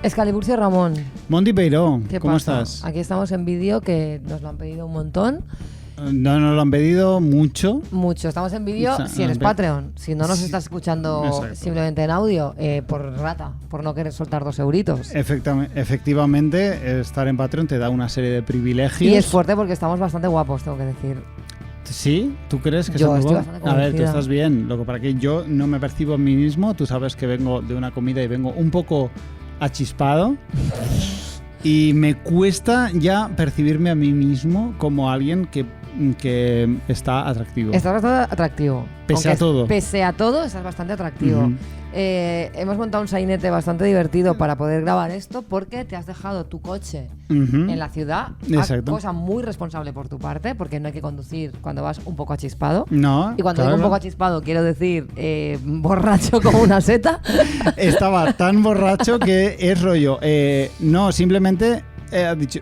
Escaliburcio Ramón. Monty Peiró, ¿cómo pasa? estás? Aquí estamos en vídeo, que nos lo han pedido un montón. No nos lo han pedido mucho. Mucho. Estamos en vídeo si eres Patreon. Si no nos estás escuchando simplemente en audio, por rata, por no querer soltar 2 euritos. Efectivamente, estar en Patreon te da una serie de privilegios. Y es fuerte porque estamos bastante guapos, tengo que decir. ¿Sí? ¿Tú crees que yo estoy bastante convencida? A ver, tú estás bien. Lo que para que yo no me percibo a mí mismo, tú sabes que vengo de una comida y vengo un poco achispado. Y me cuesta ya percibirme a mí mismo como alguien que está atractivo. Estás bastante atractivo. Pese a todo. Pese a todo, estás bastante atractivo. Uh-huh. Hemos montado un sainete bastante divertido para poder grabar esto, porque te has dejado tu coche en la ciudad. Exacto. Cosa muy responsable por tu parte, porque no hay que conducir cuando vas un poco achispado. No. Y cuando claro. digo un poco achispado, quiero decir borracho como una seta. Estaba tan borracho que es rollo. No, simplemente ha dicho: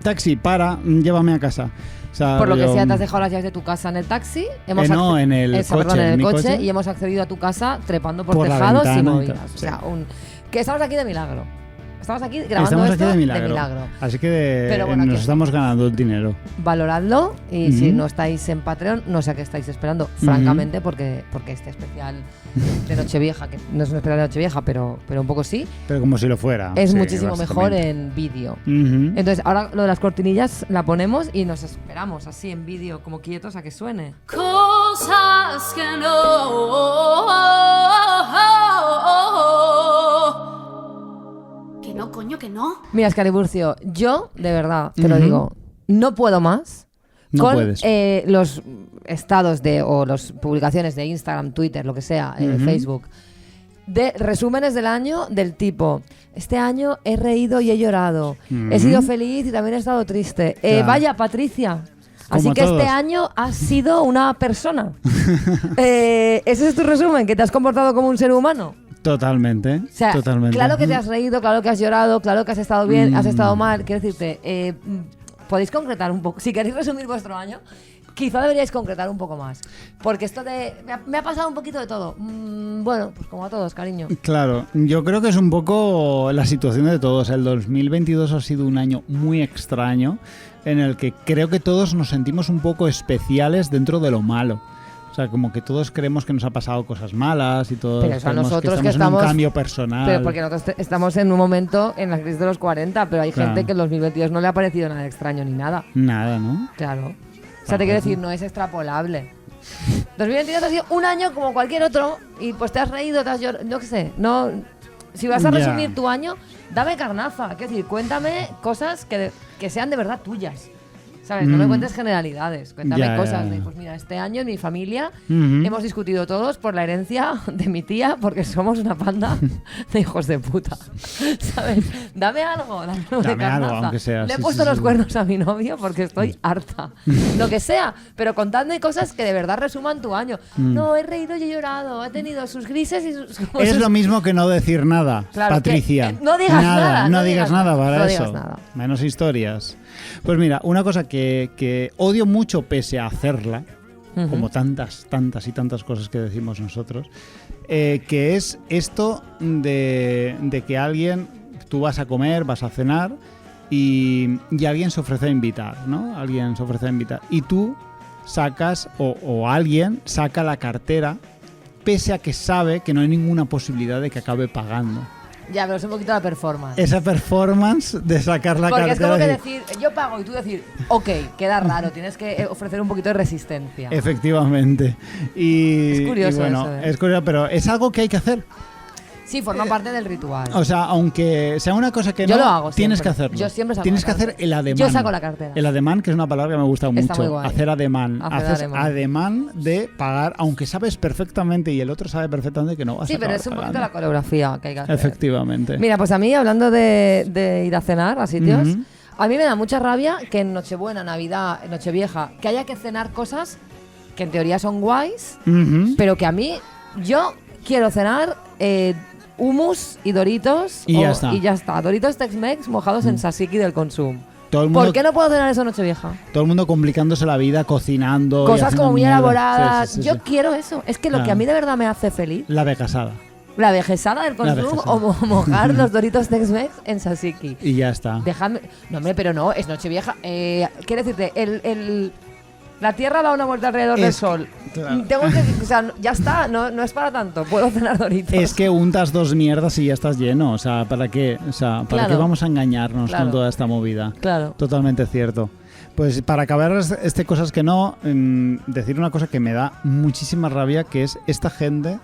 taxi, para, llévame a casa. O sea, por lo que sea, te has dejado las llaves de tu casa en el taxi. No, en el coche. Perdón, en el coche. coche. Y hemos accedido a tu casa trepando por la tejados y ventana movidas. sí. O sea, que estamos aquí de milagro. Estamos aquí grabando esto de milagro. milagro. Así que bueno, nos estamos ganando el dinero. Valoradlo y si no estáis en Patreon, no sé a qué estáis esperando, francamente, porque este especial de Nochevieja, que no es un especial de Nochevieja, pero un poco sí. Pero como si lo fuera. Es muchísimo mejor en vídeo. Entonces, ahora lo de las cortinillas la ponemos y nos esperamos así en vídeo, como quietos, a que suene. Cosas que no. Que no, coño, que no. Mira, Escaliburcio, yo, de verdad, te lo digo, no puedo más con los estados o las publicaciones de Instagram, Twitter, lo que sea, Facebook, de resúmenes del año del tipo: este año he reído y he llorado, he sido feliz y también he estado triste. Vaya, Patricia. Así que todos. Este año has sido una persona. ¿Ese es tu resumen? ¿Que te has comportado como un ser humano? Totalmente, o sea, totalmente. Claro que te has reído, claro que has llorado, claro que has estado bien, has estado mal. Quiero decirte, podéis concretar un poco. Si queréis resumir vuestro año, quizá deberíais concretar un poco más. Porque esto me ha pasado un poquito de todo. Bueno, pues como a todos, cariño. Claro, yo creo que es un poco la situación de todos. El 2022 ha sido un año muy extraño, en el que creo que todos nos sentimos un poco especiales dentro de lo malo. O sea, como que todos creemos que nos ha pasado cosas malas y todos pero eso a nosotros que estamos en un cambio personal. Pero porque nosotros estamos en un momento en la crisis de los 40, pero hay gente que en 2022 no le ha parecido nada extraño ni nada. Nada, ¿no? Claro. O sea, te quiero decir, no es extrapolable. 2022 ha sido un año como cualquier otro y pues te has reído, te has llorado, no qué sé. No, si vas a resumir tu año, dame carnaza. Quiero decir, cuéntame cosas que sean de verdad tuyas. ¿Sabes? No me cuentes generalidades. Cuéntame cosas de, pues mira, este año en mi familia hemos discutido todos por la herencia de mi tía, porque somos una panda de hijos de puta. ¿Sabes? Dame algo de algo, aunque sea. Le he puesto los cuernos a mi novio porque estoy harta. Lo que sea, pero contadme cosas que de verdad resuman tu año. No, he reído y he llorado, he tenido sus grises y sus... Es lo mismo que no decir nada, claro, Patricia. No digas nada. No digas nada para no eso. Digas nada. Menos historias. Pues mira, una cosa que odio mucho pese a hacerla, como tantas y tantas cosas que decimos nosotros, que es esto de que tú vas a comer, vas a cenar y alguien se ofrece a invitar, ¿no? Alguien se ofrece a invitar y tú sacas o alguien saca la cartera pese a que sabe que no hay ninguna posibilidad de que acabe pagando. Ya, pero es un poquito la performance. Esa performance de sacar la cartera. Porque es como que decir, yo pago y tú decir, ok, queda raro, tienes que ofrecer un poquito de resistencia. Efectivamente. Es curioso bueno, eso, es curioso, pero es algo que hay que hacer. Sí, forma parte del ritual. O sea, aunque sea una cosa que yo no, lo hago tienes siempre. que hacerlo. Yo siempre saco tienes la que cartera. hacer el ademán. Yo saco la cartera. El ademán, que es una palabra que me gusta mucho. Está muy guay. Hacer ademán. Haces ademán de pagar, aunque sabes perfectamente y el otro sabe perfectamente que no vas a Sí, pero es un poquito la coreografía que hay que hacer. Efectivamente. Mira, pues a mí, hablando de ir a cenar a sitios, a mí me da mucha rabia que en Nochebuena, Navidad, Nochevieja, que haya que cenar cosas que en teoría son guays, pero que a mí, yo quiero cenar hummus y Doritos y ya está. Doritos Tex-Mex mojados en tzatziki del Consum. ¿Por qué no puedo cenar eso en Nochevieja? Todo el mundo complicándose la vida, cocinando. Cosas como muy elaboradas. Sí. Yo quiero eso. Es que lo que a mí de verdad me hace feliz. La becasada. La vejezada del consum vejezada. o mojar los Doritos Tex-Mex en tzatziki. Y ya está. Dejadme... No, hombre, pero no, es Nochevieja. Quiero decirte, la Tierra da una vuelta alrededor del Sol. Claro. Tengo que... O sea, ya está, no es para tanto. Puedo cenar Doritos. Es que untas 2 mierdas y ya estás lleno. O sea, ¿para qué? O sea, ¿para Claro. qué vamos a engañarnos Claro. con toda esta movida? Claro. Totalmente cierto. Pues para acabar cosas que no, decir una cosa que me da muchísima rabia, que es esta gente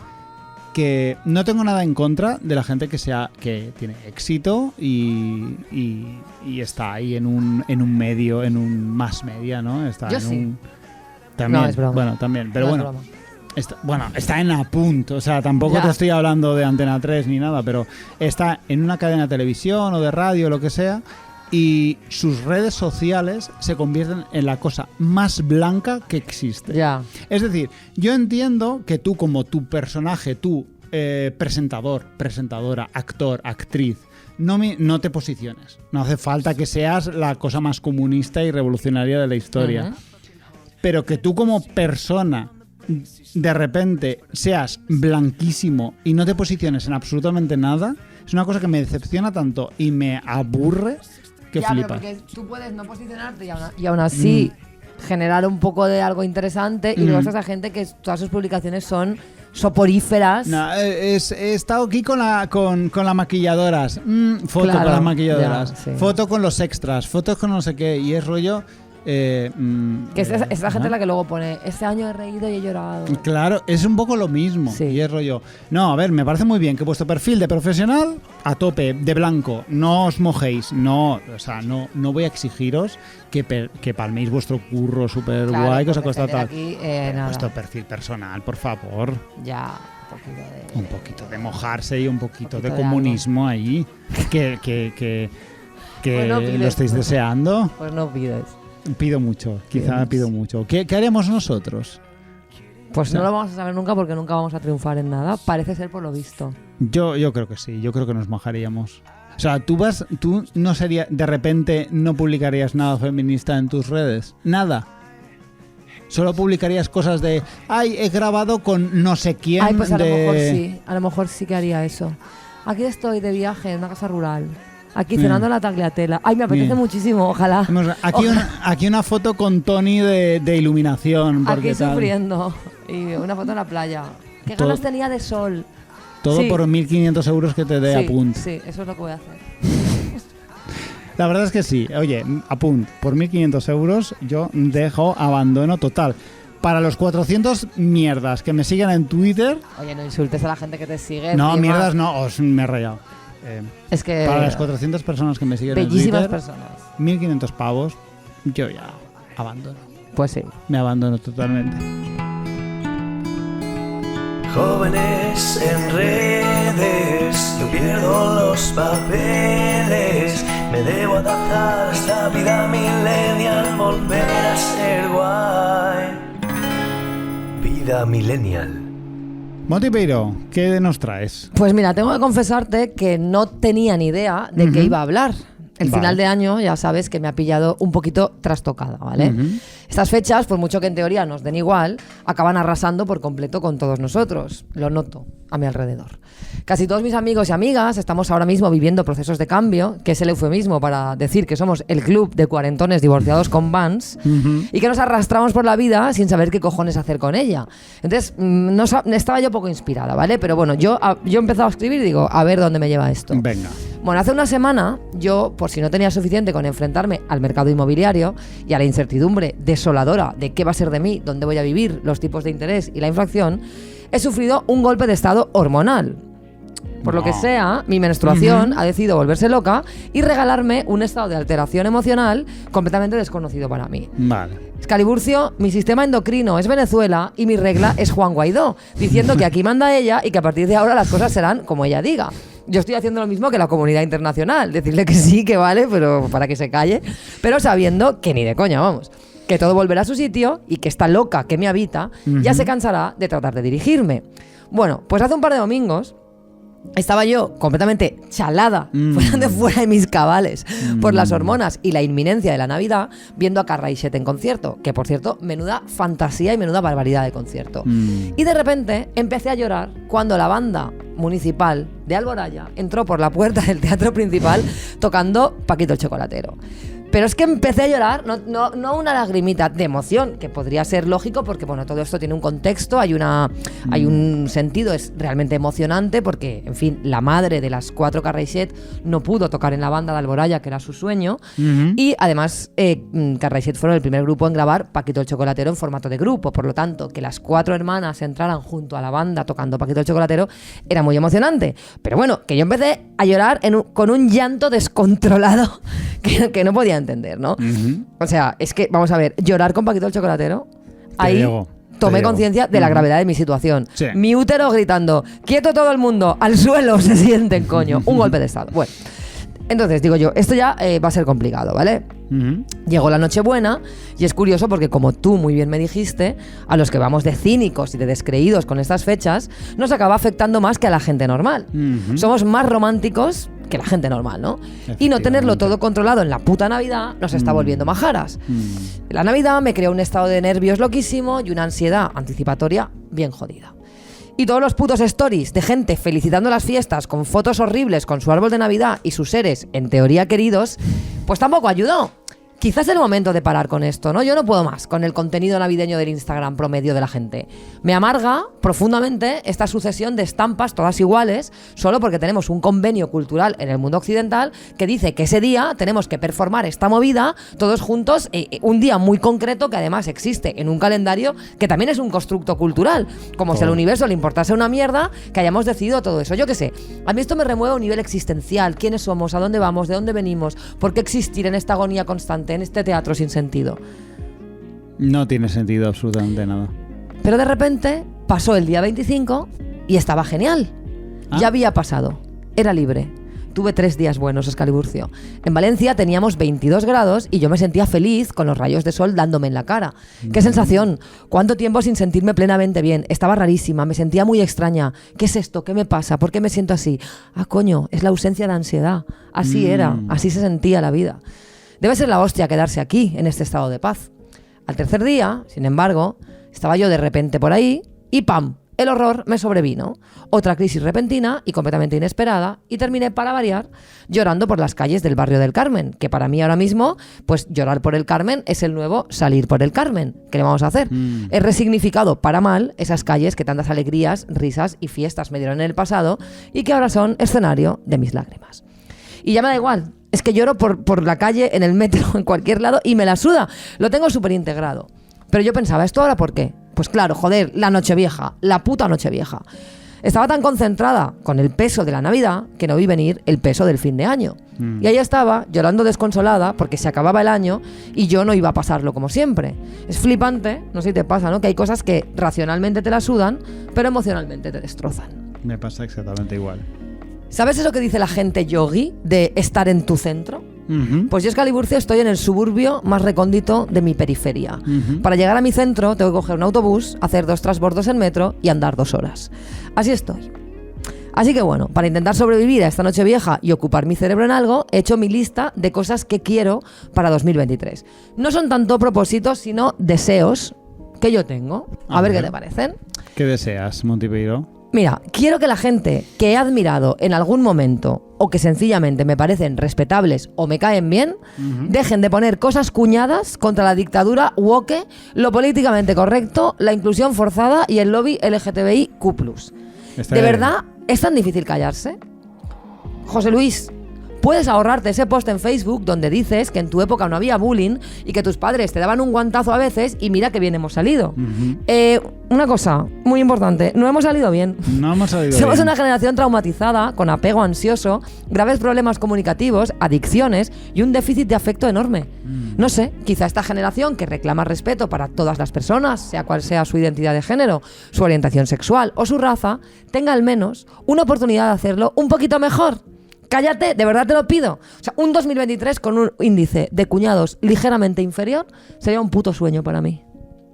que no tengo nada en contra de la gente que tiene éxito y está ahí en un medio, en un mass media, ¿no? Está Yo en sí. un... También, No, es broma. bueno, también, pero No es bueno. broma. Está en Apunt, o sea, tampoco Ya. te estoy hablando de Antena 3 ni nada, pero está en una cadena de televisión o de radio o lo que sea, y sus redes sociales se convierten en la cosa más blanca que existe. Ya. Es decir, yo entiendo que tú como tu personaje, tú presentador, presentadora, actor, actriz, no te posiciones. No hace falta que seas la cosa más comunista y revolucionaria de la historia. Ujú. Pero que tú como persona de repente seas blanquísimo y no te posiciones en absolutamente nada, es una cosa que me decepciona tanto y me aburre que ya, pero flipas. porque tú puedes no posicionarte y aún así generar un poco de algo interesante y luego está esa gente que todas sus publicaciones son soporíferas. No, he estado aquí con las maquilladoras. Foto Claro, con las maquilladoras. ya, sí. Foto con los extras. Fotos con no sé qué. Y es rollo... Que esa gente ajá. es la que luego pone, este año he reído y he llorado. Claro, es un poco lo mismo. Sí. Y es rollo... No, a ver, me parece muy bien que vuestro perfil de profesional a tope, de blanco, no os mojéis. No, o sea, no voy a exigiros que palméis vuestro curro súper Claro, guay, que os ha porque costado gente tal. de aquí, nada. Vuestro perfil personal, por favor. Ya, Un poquito de mojarse y un poquito de de comunismo ahí. Que Pues no lo pides. estáis deseando. Pues no pides. Pido mucho, quizá Pides. pido mucho. ¿Qué haremos nosotros? Pues No. no lo vamos a saber nunca porque nunca vamos a triunfar en nada. Parece ser por lo visto. Yo creo que sí, yo creo que nos mojaríamos. O sea, tú no sería, de repente no publicarías nada feminista en tus redes. Nada. Solo publicarías cosas de, ay, he grabado con no sé quién. Ay, pues a lo de... mejor sí. A lo mejor sí que haría eso. Aquí estoy de viaje en una casa rural. Aquí cenando en la tagliatela. Ay, me apetece Bien. muchísimo, ojalá. Aquí una foto con Tony de iluminación. Porque Aquí tal. sufriendo. Y una foto en la playa. ¿Qué Todo- ganas tenía de sol? Todo Sí. por 1.500 euros que te dé Sí, Apunt. sí, eso es lo que voy a hacer. La verdad es que sí. Oye, Apunt, por 1.500 euros yo dejo abandono total. Para los 400 mierdas que me siguen en Twitter... Oye, no insultes a la gente que te sigue. No, encima. mierdas no, me he rayado. Es que... Para las 400 personas que me siguen en bellísimas Twitter, personas. 1.500 pavos, yo ya abandono. Pues sí. Me abandono totalmente. Jóvenes en redes, yo pierdo los papeles. Me debo adaptar a esta vida millennial, volver a ser guay. Vida millennial. Montipeiro, ¿qué nos traes? Pues mira, tengo que confesarte que no tenía ni idea de qué iba a hablar. El Vale. final de año ya sabes que me ha pillado un poquito trastocada, ¿vale? Ujú. Estas fechas, por mucho que en teoría nos den igual, acaban arrasando por completo con todos nosotros. Lo noto a mi alrededor. Casi todos mis amigos y amigas estamos ahora mismo viviendo procesos de cambio, que es el eufemismo para decir que somos el club de cuarentones divorciados con vans y que nos arrastramos por la vida sin saber qué cojones hacer con ella. Entonces, estaba yo poco inspirada, ¿vale? Pero bueno, yo he empezado a escribir y digo, a ver dónde me lleva esto. Venga. Bueno, hace una semana yo, por si no tenía suficiente con enfrentarme al mercado inmobiliario y a la incertidumbre desoladora de qué va a ser de mí, dónde voy a vivir, los tipos de interés y la inflación, he sufrido un golpe de estado hormonal. Por lo que sea, mi menstruación ha decidido volverse loca y regalarme un estado de alteración emocional completamente desconocido para mí. Vale. Escaliburcio, mi sistema endocrino es Venezuela y mi regla es Juan Guaidó, diciendo que aquí manda ella y que a partir de ahora las cosas serán como ella diga. Yo estoy haciendo lo mismo que la comunidad internacional, decirle que sí, que vale, pero para que se calle, pero sabiendo que ni de coña, vamos, que todo volverá a su sitio y que esta loca que me habita ya se cansará de tratar de dirigirme. Bueno, pues hace un par de domingos estaba yo completamente chalada, fuera de mis cabales, por las hormonas y la inminencia de la Navidad, viendo a Carraixet en concierto, que por cierto, menuda fantasía y menuda barbaridad de concierto. Y de repente empecé a llorar cuando la banda municipal de Alboraya entró por la puerta del teatro principal tocando Paquito el Chocolatero. Pero es que empecé a llorar, no una lagrimita de emoción, que podría ser lógico porque bueno, todo esto tiene un contexto, hay un sentido, es realmente emocionante porque, en fin, la madre de las 4 Carraixet no pudo tocar en la banda de Alboraya, que era su sueño, y además Carraixet fueron el primer grupo en grabar Paquito el Chocolatero en formato de grupo, por lo tanto, que las 4 hermanas entraran junto a la banda tocando Paquito el Chocolatero era muy emocionante. Pero bueno, que yo empecé a llorar con un llanto descontrolado que no podía entender, ¿no? O sea, es que, vamos a ver, llorar con Paquito el Chocolatero, ahí tomé conciencia de la gravedad de mi situación. Sí. Mi útero gritando, quieto todo el mundo, al suelo se sienten, coño, un golpe de estado. Bueno, entonces digo yo, esto ya va a ser complicado, ¿vale? Llegó la Nochebuena y es curioso porque, como tú muy bien me dijiste, a los que vamos de cínicos y de descreídos con estas fechas nos acaba afectando más que a la gente normal. Somos más románticos que la gente normal, ¿no? Y no tenerlo todo controlado en la puta Navidad nos está volviendo majaras. La Navidad me creó un estado de nervios loquísimo y una ansiedad anticipatoria bien jodida. Y todos los putos stories de gente felicitando las fiestas con fotos horribles con su árbol de Navidad y sus seres, en teoría queridos, pues tampoco ayudó. Quizás es el momento de parar con esto, ¿no? Yo no puedo más con el contenido navideño del Instagram promedio de la gente. Me amarga profundamente esta sucesión de estampas todas iguales, solo porque tenemos un convenio cultural en el mundo occidental que dice que ese día tenemos que performar esta movida todos juntos, un día muy concreto que además existe en un calendario que también es un constructo cultural, como si al universo le importase una mierda que hayamos decidido todo eso. Yo qué sé, a mí esto me remueve a un nivel existencial. ¿Quiénes somos? ¿A dónde vamos? ¿De dónde venimos? ¿Por qué existir en esta agonía constante, en este teatro sin sentido? No tiene sentido absolutamente nada. Pero de repente pasó el día 25 y estaba genial. Ya había pasado. Era libre. Tuve 3 días buenos, Escaliburcio. En Valencia teníamos 22 grados y yo me sentía feliz con los rayos de sol dándome en la cara. ¡Qué sensación! ¿Cuánto tiempo sin sentirme plenamente bien? Estaba rarísima, me sentía muy extraña. ¿Qué es esto? ¿Qué me pasa? ¿Por qué me siento así? Ah, coño, es la ausencia de ansiedad. Así era, así se sentía la vida. Debe ser la hostia quedarse aquí, en este estado de paz. Al tercer día, sin embargo, estaba yo de repente por ahí y ¡pam! El horror me sobrevino. Otra crisis repentina y completamente inesperada y terminé, para variar, llorando por las calles del barrio del Carmen, que para mí ahora mismo, pues llorar por el Carmen es el nuevo salir por el Carmen. ¿Qué le vamos a hacer? He resignificado para mal esas calles que tantas alegrías, risas y fiestas me dieron en el pasado y que ahora son escenario de mis lágrimas. Y ya me da igual. Es que lloro por la calle, en el metro, en cualquier lado y me la suda. Lo tengo súper integrado. Pero yo pensaba, ¿esto ahora por qué? Pues claro, joder, la Nochevieja, la puta Nochevieja. Estaba tan concentrada con el peso de la Navidad que no vi venir el peso del fin de año. Y ahí estaba, llorando desconsolada porque se acababa el año y yo no iba a pasarlo como siempre. Es flipante, no sé si te pasa, ¿no? Que hay cosas que racionalmente te la sudan, pero emocionalmente te destrozan. Me pasa exactamente igual. ¿Sabes eso que dice la gente yogi de estar en tu centro? Pues yo, Escaliburcio, estoy en el suburbio más recóndito de mi periferia. Para llegar a mi centro tengo que coger un autobús, hacer 2 transbordos en metro y andar 2 horas. Así estoy. Así que bueno, para intentar sobrevivir a esta Nochevieja y ocupar mi cerebro en algo, he hecho mi lista de cosas que quiero para 2023. No son tanto propósitos, sino deseos que yo tengo. A ver qué te parecen. ¿Qué deseas, Montipeiro? Mira, quiero que la gente que he admirado en algún momento o que sencillamente me parecen respetables o me caen bien, dejen de poner cosas cuñadas contra la dictadura woke, lo políticamente correcto, la inclusión forzada y el lobby LGTBIQ+. ¿De verdad es tan difícil callarse? José Luis, puedes ahorrarte ese post en Facebook donde dices que en tu época no había bullying y que tus padres te daban un guantazo a veces y mira que bien hemos salido. Una cosa muy importante, no hemos salido bien. No hemos salido Somos bien. una generación traumatizada, con apego ansioso, graves problemas comunicativos, adicciones y un déficit de afecto enorme. No sé, quizá esta generación que reclama respeto para todas las personas, sea cual sea su identidad de género, su orientación sexual o su raza, tenga al menos una oportunidad de hacerlo un poquito mejor. Cállate, de verdad te lo pido. O sea, un 2023 con un índice de cuñados ligeramente inferior sería un puto sueño para mí.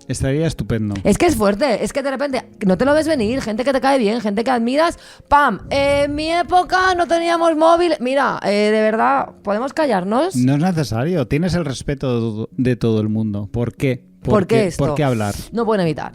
Estaría estupendo. Es que es fuerte, es que de repente no te lo ves venir, gente que te cae bien, gente que admiras, ¡pam! En mi época no teníamos móvil. Mira, de verdad, ¿podemos callarnos? No es necesario, tienes el respeto de todo el mundo. ¿Por qué? ¿Por qué esto? ¿Por qué hablar? No pueden evitar.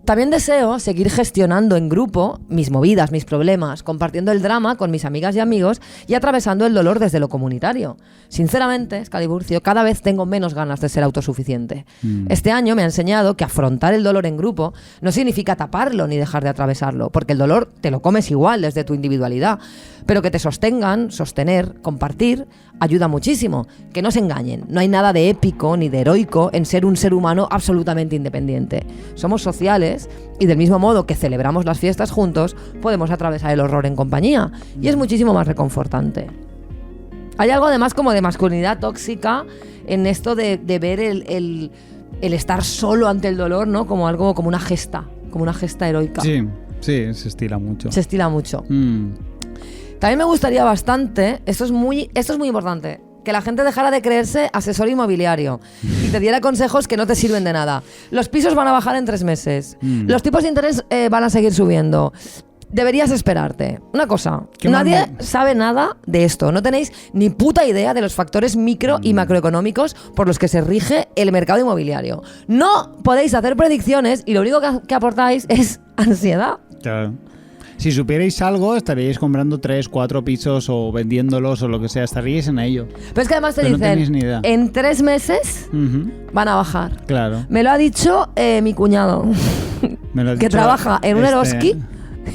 También deseo seguir gestionando en grupo mis movidas, mis problemas, compartiendo el drama con mis amigas y amigos y atravesando el dolor desde lo comunitario. Sinceramente, Escaliburcio, cada vez tengo menos ganas de ser autosuficiente. Este año me ha enseñado que afrontar el dolor en grupo no significa taparlo ni dejar de atravesarlo, porque el dolor te lo comes igual desde tu individualidad, pero que te sostengan, sostener, compartir, ayuda muchísimo. Que no se engañen, no hay nada de épico ni de heroico en ser un ser humano absolutamente independiente. Somos sociales y del mismo modo que celebramos las fiestas juntos, podemos atravesar el horror en compañía y es muchísimo más reconfortante. Hay algo además como de masculinidad tóxica en esto de ver el estar solo ante el dolor, ¿no? Como algo, como una gesta heroica. Sí, se estila mucho. Se estila mucho. También me gustaría bastante, esto es muy importante, que la gente dejara de creerse asesor inmobiliario y te diera consejos que no te sirven de nada. Los pisos van a bajar en 3 meses. Los tipos de interés van a seguir subiendo. Deberías esperarte. Una cosa, nadie sabe nada de esto. No tenéis ni puta idea de los factores micro y macroeconómicos por los que se rige el mercado inmobiliario. No podéis hacer predicciones y lo único que aportáis es ansiedad. Claro. Si supierais algo, estaríais comprando 3, 4 pisos o vendiéndolos o lo que sea. Estaríais en ello. Pero es que además te Pero dicen, no tenéis ni idea. en 3 meses van a bajar. Claro. Me lo ha dicho mi cuñado, Me lo ha que dicho trabaja en un Eroski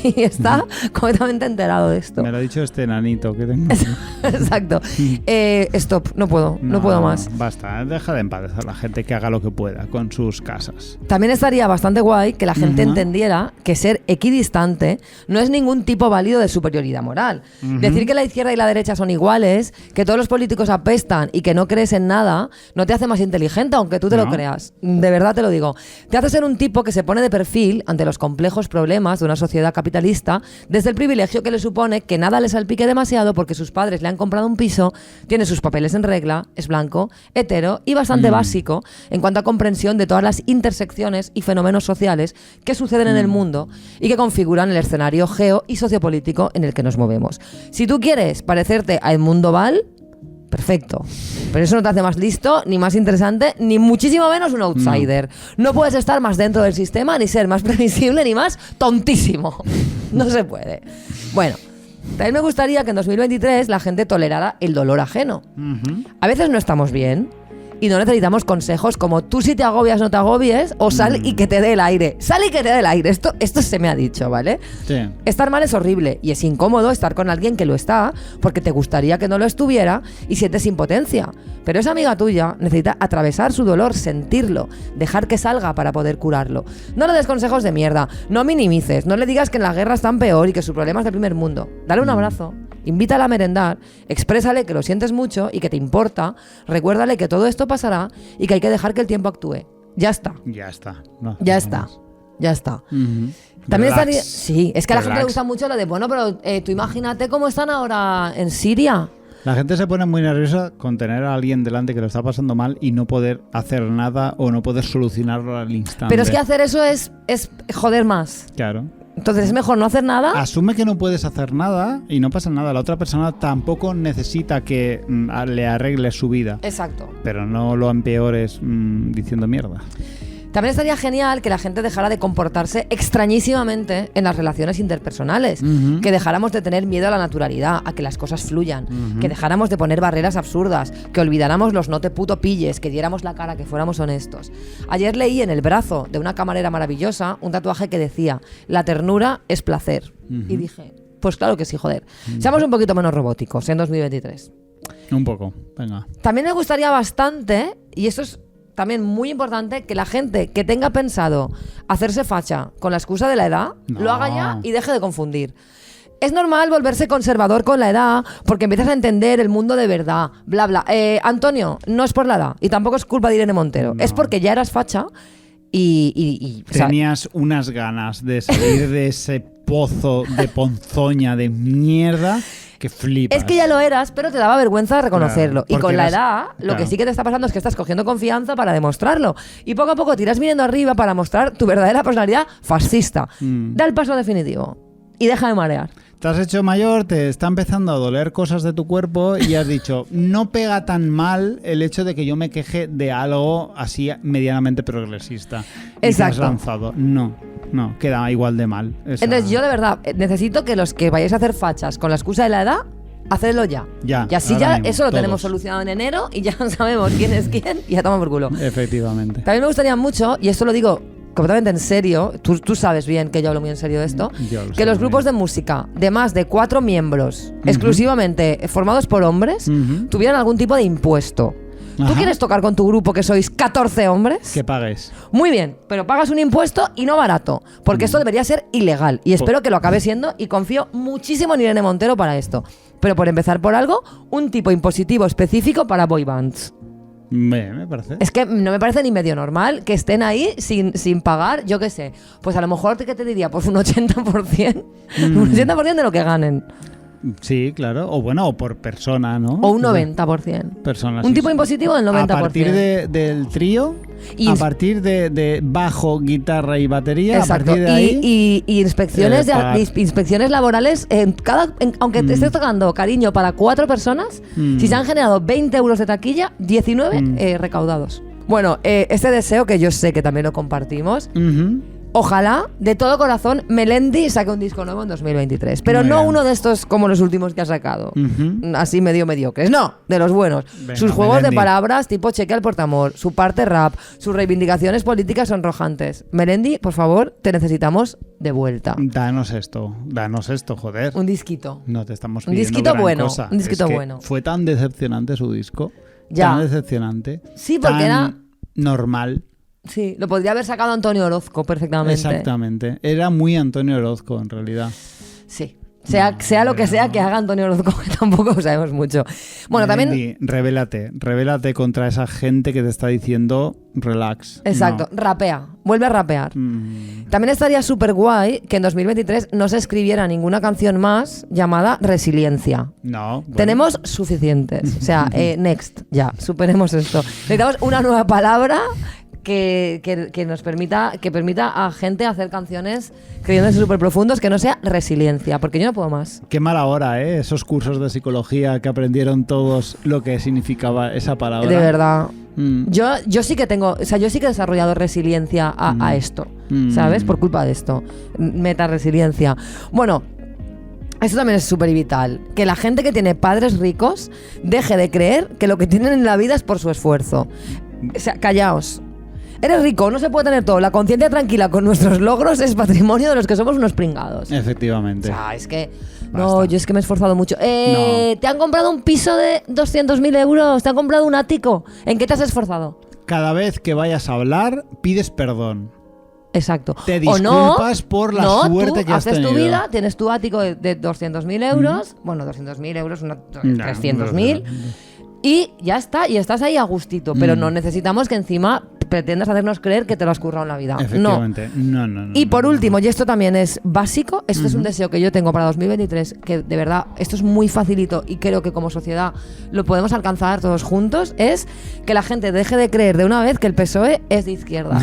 y está completamente enterado de esto. Me lo ha dicho este enanito que tengo. Exacto. Stop, no puedo más. Basta, deja de en paz a la gente que haga lo que pueda con sus casas. También estaría bastante guay que la gente entendiera que ser equidistante no es ningún tipo válido de superioridad moral. Decir que la izquierda y la derecha son iguales, que todos los políticos apestan y que no crees en nada, no te hace más inteligente, aunque tú te lo creas. De verdad te lo digo. Te hace ser un tipo que se pone de perfil ante los complejos problemas de una sociedad capitalista desde el privilegio que le supone que nada le salpique demasiado porque sus padres le han comprado un piso, tiene sus papeles en regla, es blanco, hetero y bastante básico en cuanto a comprensión de todas las intersecciones y fenómenos sociales que suceden en el mundo y que configuran el escenario geo y sociopolítico en el que nos movemos. Si tú quieres parecerte a Edmundo Val, perfecto. Pero eso no te hace más listo, ni más interesante, ni muchísimo menos un outsider. No puedes estar más dentro del sistema, ni ser más previsible, ni más tontísimo. No se puede. Bueno, también me gustaría que en 2023 la gente tolerara el dolor ajeno. A veces no estamos bien y no necesitamos consejos como tú si te agobias no te agobies o sal y que te dé el aire. Sal y que te dé el aire. Esto se me ha dicho, ¿vale? Sí. Estar mal es horrible y es incómodo estar con alguien que lo está porque te gustaría que no lo estuviera y sientes impotencia. Pero esa amiga tuya necesita atravesar su dolor, sentirlo, dejar que salga para poder curarlo. No le des consejos de mierda, no minimices, no le digas que en la guerra están peor y que su problema es del primer mundo. Dale un abrazo, invítala a merendar, exprésale que lo sientes mucho y que te importa, recuérdale que todo esto pasará y que hay que dejar que el tiempo actúe. Ya está. Ya está. No, Ya no está. más. Ya está. Relax. También estaría... Sí, es que a la gente le Relax. gusta mucho lo de, bueno, pero tú imagínate cómo están ahora en Siria. La gente se pone muy nerviosa con tener a alguien delante que lo está pasando mal y no poder hacer nada o no poder solucionarlo al instante. Pero es que hacer eso es joder más. Claro. Entonces es mejor no hacer nada. Asume que no puedes hacer nada y no pasa nada. La otra persona tampoco necesita que le arregles su vida. Exacto. Pero no lo empeores diciendo mierda. También estaría genial que la gente dejara de comportarse extrañísimamente en las relaciones interpersonales, que dejáramos de tener miedo a la naturalidad, a que las cosas fluyan, que dejáramos de poner barreras absurdas, que olvidáramos los no te puto pilles, que diéramos la cara, que fuéramos honestos. Ayer leí en el brazo de una camarera maravillosa un tatuaje que decía: la ternura es placer. Y dije, pues claro que sí, joder. Seamos un poquito menos robóticos en 2023. Un poco, venga. También me gustaría bastante, y eso es también muy importante, que la gente que tenga pensado hacerse facha con la excusa de la edad, lo haga ya y deje de confundir. Es normal volverse conservador con la edad porque empiezas a entender el mundo de verdad, bla, bla. Antonio, no es por la edad y tampoco es culpa de Irene Montero. Es porque ya eras facha y Tenías unas ganas de salir de ese pozo de ponzoña de mierda que flipas. Es que ya lo eras, pero te daba vergüenza reconocerlo. Claro, y con la porque edad, lo que sí que te está pasando es que estás cogiendo confianza para demostrarlo. Y poco a poco te irás viniendo arriba para mostrar tu verdadera personalidad fascista. Da el paso definitivo y deja de marear. Te has hecho mayor, te está empezando a doler cosas de tu cuerpo y has dicho, no pega tan mal el hecho de que yo me queje de algo así medianamente progresista. Y te has Exacto. lanzado. No, queda igual de mal. Entonces yo de verdad necesito que los que vayáis a hacer fachas con la excusa de la edad, hacedlo ya. Ya, Y así ahora ya mismo, eso lo todos. tenemos solucionado en enero y ya sabemos quién es quién y ya toma por culo. Efectivamente. También me gustaría mucho, y esto lo digo completamente en serio, tú sabes bien que yo hablo muy en serio de esto, Yo lo que sé los muy grupos bien. de música de más de 4 miembros, exclusivamente formados por hombres, tuvieran algún tipo de impuesto. ¿Tú Ajá. quieres tocar con tu grupo que sois 14 hombres? Que pagues. Muy bien, pero pagas un impuesto y no barato, porque esto debería ser ilegal y espero que lo acabe siendo y confío muchísimo en Irene Montero para esto. Pero por empezar por algo, un tipo impositivo específico para boy bands. Me parece. Es que no me parece ni medio normal que estén ahí sin pagar, yo qué sé. Pues a lo mejor, ¿qué te diría? Pues un 80%. Un 80% de lo que ganen. Sí, claro. O bueno, o por persona, ¿no? O un 90%. Personas. Un tipo impositivo del 90%. A partir del trío, Y- a partir de bajo, guitarra y batería, Exacto. a partir de ahí... Y inspecciones, pagar. inspecciones laborales, aunque te estés tocando cariño para 4 personas, si se han generado 20 euros de taquilla, 19 recaudados. Bueno, este deseo que yo sé que también lo compartimos, Ujú. ojalá, de todo corazón, Melendi saque un disco nuevo en 2023. Pero Muy no bien. uno de estos como los últimos que ha sacado. Ujú. Así medio mediocres. No, de los buenos. Venga, Sus juegos Melendi. de palabras tipo cheque al portamor, su parte rap, sus reivindicaciones políticas sonrojantes. Melendi, por favor, te necesitamos de vuelta. Danos esto, joder. Un disquito. No te estamos Un pidiendo disquito gran bueno, cosa. un disquito Es que bueno. Fue tan decepcionante su disco. Ya. Tan decepcionante. Sí, porque tan era- normal. Sí, lo podría haber sacado Antonio Orozco perfectamente. Exactamente. Era muy Antonio Orozco, en realidad. Sí. Sea lo que sea que haga Antonio Orozco, que tampoco sabemos mucho. Bueno, también... Melendi, revélate contra esa gente que te está diciendo relax. Exacto, rapea, vuelve a rapear. También estaría súper guay que en 2023 no se escribiera ninguna canción más llamada Resiliencia. No. Bueno. Tenemos suficientes. O sea, next, ya, superemos esto. Necesitamos una nueva palabra que nos permita a gente hacer canciones creyéndose súper profundos que no sea resiliencia, porque yo no puedo más. Qué mala hora, ¿eh? Esos cursos de psicología que aprendieron todos lo que significaba esa palabra. De verdad. Mm. Yo sí que tengo, o sea, yo sí que he desarrollado resiliencia a esto, ¿sabes? Por culpa de esto. Meta resiliencia. Bueno, esto también es súper vital. Que la gente que tiene padres ricos deje de creer que lo que tienen en la vida es por su esfuerzo. O sea, callaos. Eres rico, no se puede tener todo. La conciencia tranquila con nuestros logros es patrimonio de los que somos unos pringados. Efectivamente. O sea, es que... No, Basta. yo es que me he esforzado mucho. No. ¿Te han comprado un piso de 200.000 euros? ¿Te han comprado un ático? ¿En qué te has esforzado? Cada vez que vayas a hablar, pides perdón. Exacto. Te O no, disculpas por la no, suerte tú que has haces tu tenido. vida, tienes tu ático de 200.000 euros. Bueno, 200.000 euros, 300.000. Y ya está, y estás ahí a gustito. Pero no necesitamos que encima pretendas hacernos creer que te lo has currado en la vida. No. Efectivamente. No. Y por último, y esto también es básico, esto es un deseo que yo tengo para 2023, que de verdad, esto es muy facilito y creo que como sociedad lo podemos alcanzar todos juntos, es que la gente deje de creer de una vez que el PSOE es de izquierdas.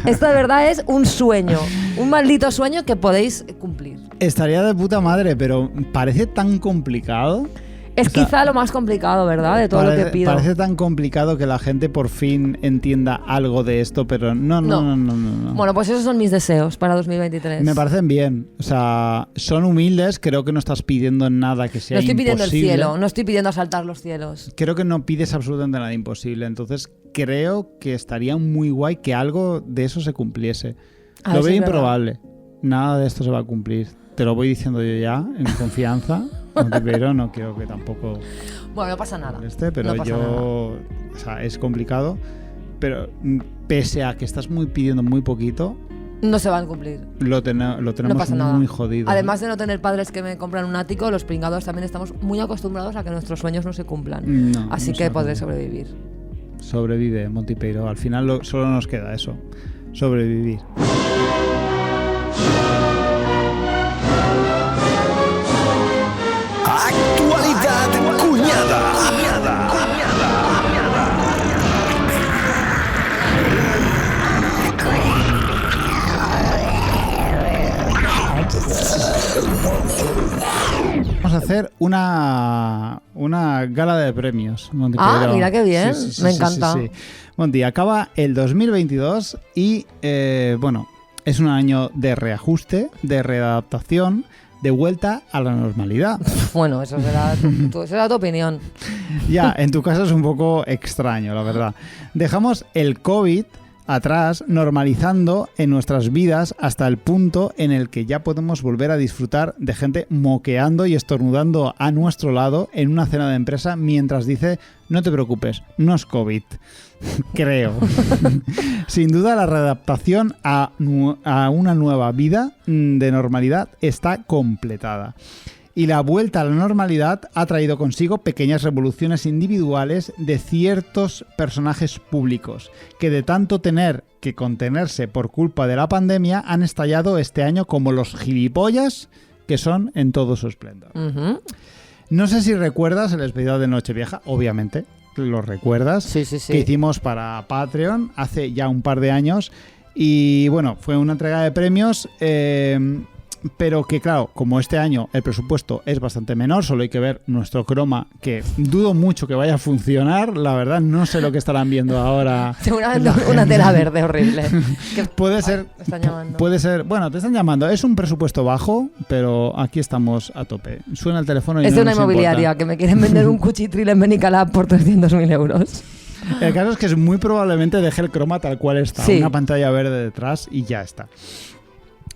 Esto de verdad es un sueño, un maldito sueño que podéis cumplir. Estaría de puta madre, pero parece tan complicado. Es O sea, quizá lo más complicado, ¿verdad? De todo lo que pido. Parece tan complicado que la gente por fin entienda algo de esto, pero no. Bueno, pues esos son mis deseos para 2023. Me parecen bien. O sea, son humildes. Creo que no estás pidiendo nada que sea No estoy pidiendo el imposible. cielo, no estoy pidiendo asaltar los cielos. Creo que no pides absolutamente nada imposible. Entonces, creo que estaría muy guay que algo de eso se cumpliese. Ah, Lo eso veo es verdad. improbable. Nada de esto se va a cumplir. Te lo voy diciendo yo ya, en confianza. Pero no quiero que tampoco Bueno, no pasa nada. pero no pasa nada. o sea, es complicado. Pero pese a que estás pidiendo muy poquito, No se van a cumplir. lo tenemos No pasa nada. muy jodido. Además de no tener padres que me compran un ático, los pringados también estamos muy acostumbrados a que nuestros sueños no se cumplan. No, Así no que se podré hacen. sobrevivir. Sobrevive, Montipeiro. Al final solo nos queda eso. Sobrevivir. vamos a hacer una gala de premios, Monty Pedro. Mira qué bien, me encanta. Sí. Monty, acaba el 2022 y, bueno, es un año de reajuste, de readaptación, de vuelta a la normalidad. Bueno, eso será tu opinión. Ya, en tu caso es un poco extraño, la verdad. Dejamos el COVID atrás, normalizando en nuestras vidas hasta el punto en el que ya podemos volver a disfrutar de gente moqueando y estornudando a nuestro lado en una cena de empresa mientras dice: no te preocupes, no es COVID. Creo. Sin duda, la readaptación a una nueva vida de normalidad está completada. Y la vuelta a la normalidad ha traído consigo pequeñas revoluciones individuales de ciertos personajes públicos, que de tanto tener que contenerse por culpa de la pandemia han estallado este año como los gilipollas que son en todo su esplendor. Uh-huh. No sé si recuerdas el especial de Nochevieja, obviamente, lo recuerdas, sí. que hicimos para Patreon hace ya un par de años. Y bueno, fue una entrega de premios, pero que claro, como este año el presupuesto es bastante menor, solo hay que ver nuestro croma, que dudo mucho que vaya a funcionar, la verdad no sé lo que estarán viendo ahora. Seguramente una tela verde horrible. Puede ser, te están llamando. Puede ser, bueno, te están llamando, es un presupuesto bajo, pero aquí estamos a tope. Suena el teléfono y es no de una nos inmobiliaria importa. que me quieren vender un cuchitril en Benicalap por 300.000 euros. El caso es que es muy probablemente deje el croma tal cual está, Sí. una pantalla verde detrás y ya está.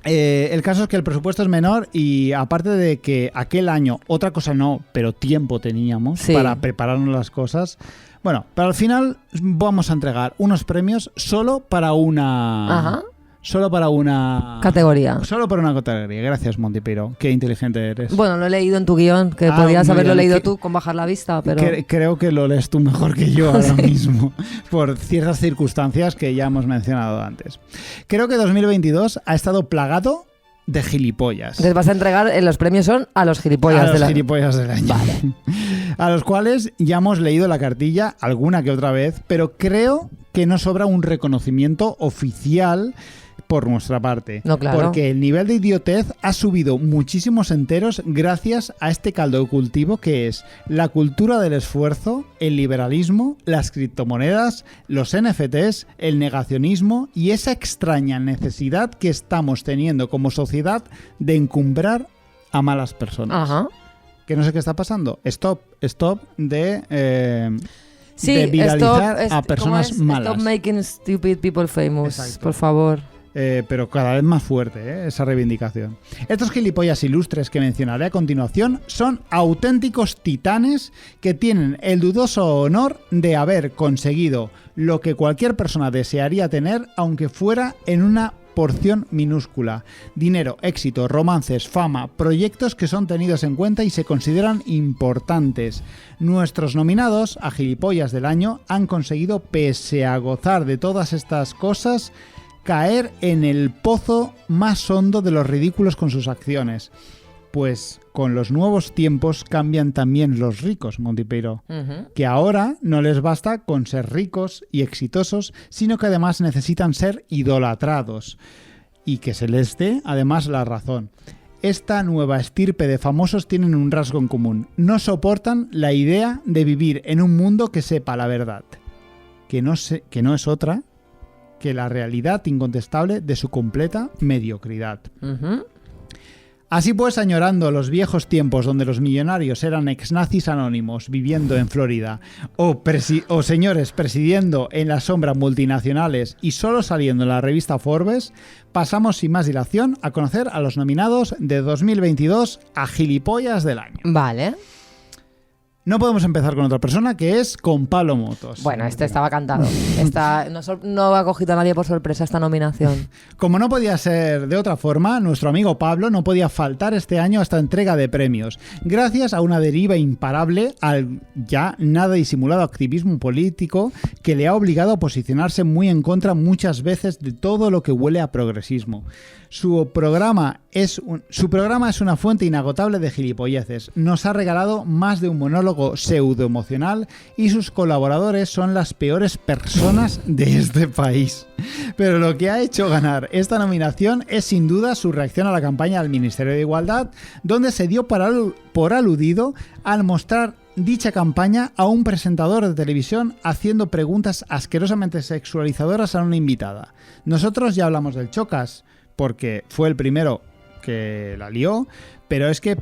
El caso es que el presupuesto es menor y aparte de que aquel año, otra cosa no, pero tiempo teníamos para prepararnos las cosas. Bueno, pero al final vamos a entregar unos premios solo para una... Ajá. Solo para una... Categoría. Solo para una categoría. Gracias, Monty Peiro. Qué inteligente eres. Bueno, lo he leído en tu guión, que podías muy haberlo bien. leído tú con bajar la vista, pero... Creo que lo lees tú mejor que yo ahora mismo, por ciertas circunstancias que ya hemos mencionado antes. Creo que 2022 ha estado plagado de gilipollas. Les vas a entregar, los premios son a los gilipollas A los gilipollas del año. Vale. A los cuales ya hemos leído la cartilla alguna que otra vez, pero creo que no sobra un reconocimiento oficial por nuestra parte. No, claro. Porque el nivel de idiotez ha subido muchísimos enteros gracias a este caldo de cultivo que es la cultura del esfuerzo, el liberalismo, las criptomonedas, los NFTs, el negacionismo y esa extraña necesidad que estamos teniendo como sociedad de encumbrar a malas personas. Ajá. Que no sé qué está pasando. Stop de... Sí, de viralizar a personas ¿cómo es? malas. Stop making stupid people famous, Exacto. por favor. Pero cada vez más fuerte, esa reivindicación. Estos gilipollas ilustres que mencionaré a continuación son auténticos titanes que tienen el dudoso honor de haber conseguido lo que cualquier persona desearía tener, aunque fuera en una porción minúscula. Dinero, éxito, romances, fama, proyectos que son tenidos en cuenta y se consideran importantes. Nuestros nominados a Gilipollas del Año han conseguido, pese a gozar de todas estas cosas, caer en el pozo más hondo de los ridículos con sus acciones. Pues con los nuevos tiempos cambian también los ricos, Monty Peiro. Uh-huh. Que ahora no les basta con ser ricos y exitosos, sino que además necesitan ser idolatrados. Y que se les dé además la razón. Esta nueva estirpe de famosos tienen un rasgo en común. No soportan la idea de vivir en un mundo que sepa la verdad. Que no es otra que la realidad incontestable de su completa mediocridad. Uh-huh. Así pues, añorando los viejos tiempos donde los millonarios eran ex-nazis anónimos viviendo en Florida o señores presidiendo en la sombra multinacionales y solo saliendo en la revista Forbes, pasamos sin más dilación a conocer a los nominados de 2022 a Gilipollas del Año. Vale. No podemos empezar con otra persona, que es con Pablo Motos. Bueno, este estaba cantado. No ha cogido a nadie por sorpresa esta nominación. Como no podía ser de otra forma, nuestro amigo Pablo no podía faltar este año a esta entrega de premios, gracias a una deriva imparable al ya nada disimulado activismo político que le ha obligado a posicionarse muy en contra muchas veces de todo lo que huele a progresismo. Su programa es una fuente inagotable de gilipolleces. Nos ha regalado más de un monólogo psicólogo pseudoemocional y sus colaboradores son las peores personas de este país. Pero lo que ha hecho ganar esta nominación es sin duda su reacción a la campaña del Ministerio de Igualdad, donde se dio por aludido al mostrar dicha campaña a un presentador de televisión haciendo preguntas asquerosamente sexualizadoras a una invitada. Nosotros ya hablamos del Chocas, porque fue el primero que la lió, pero es que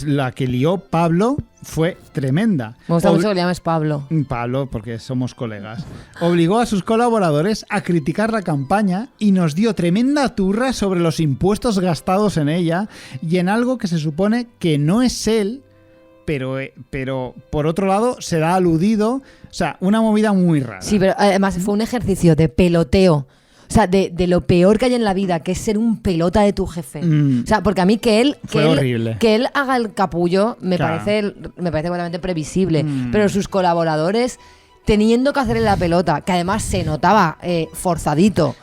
la que lió Pablo fue tremenda. Me gusta mucho que le llames Pablo. Pablo, porque somos colegas. Obligó a sus colaboradores a criticar la campaña y nos dio tremenda turra sobre los impuestos gastados en ella y en algo que se supone que no es él, pero por otro lado se da aludido. O sea, una movida muy rara. Sí, pero además fue un ejercicio de peloteo. O sea, de lo peor que hay en la vida, que es ser un pelota de tu jefe. O sea, porque a mí que él haga el capullo me parece completamente previsible. Pero sus colaboradores teniendo que hacerle la pelota, que además se notaba forzadito.